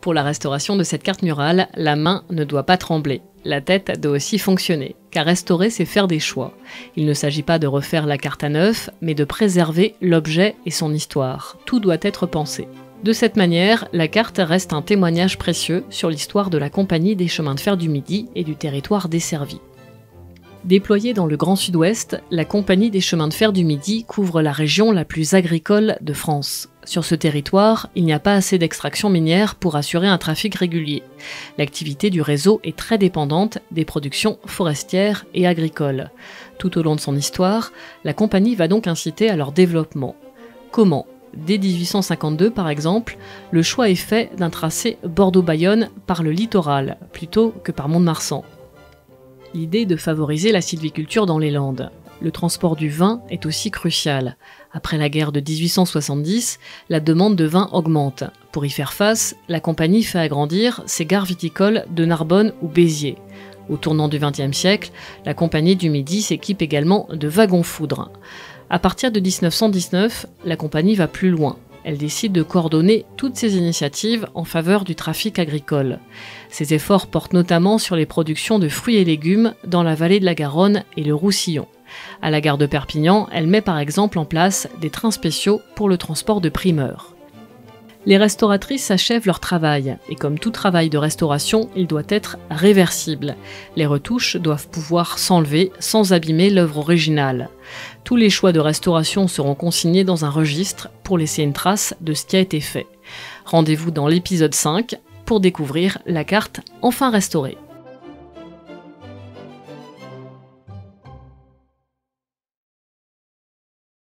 Pour la restauration de cette carte murale, la main ne doit pas trembler. La tête doit aussi fonctionner, car restaurer, c'est faire des choix. Il ne s'agit pas de refaire la carte à neuf, mais de préserver l'objet et son histoire. Tout doit être pensé. De cette manière, la carte reste un témoignage précieux sur l'histoire de la Compagnie des chemins de fer du Midi et du territoire desservi. Déployée dans le Grand Sud-Ouest, la Compagnie des chemins de fer du Midi couvre la région la plus agricole de France. Sur ce territoire, il n'y a pas assez d'extraction minière pour assurer un trafic régulier. L'activité du réseau est très dépendante des productions forestières et agricoles. Tout au long de son histoire, la compagnie va donc inciter à leur développement. Comment ? Dès 1852, par exemple, le choix est fait d'un tracé Bordeaux-Bayonne par le littoral, plutôt que par Mont-de-Marsan. L'idée de favoriser la sylviculture dans les Landes. Le transport du vin est aussi crucial. Après la guerre de 1870, la demande de vin augmente. Pour y faire face, la compagnie fait agrandir ses gares viticoles de Narbonne ou Béziers. Au tournant du XXe siècle, la Compagnie du Midi s'équipe également de wagons-foudres. À partir de 1919, la compagnie va plus loin. Elle décide de coordonner toutes ses initiatives en faveur du trafic agricole. Ses efforts portent notamment sur les productions de fruits et légumes dans la vallée de la Garonne et le Roussillon. À la gare de Perpignan, elle met par exemple en place des trains spéciaux pour le transport de primeurs. Les restauratrices achèvent leur travail, et comme tout travail de restauration, il doit être réversible. Les retouches doivent pouvoir s'enlever sans abîmer l'œuvre originale. Tous les choix de restauration seront consignés dans un registre pour laisser une trace de ce qui a été fait. Rendez-vous dans l'épisode 5 pour découvrir la carte enfin restaurée.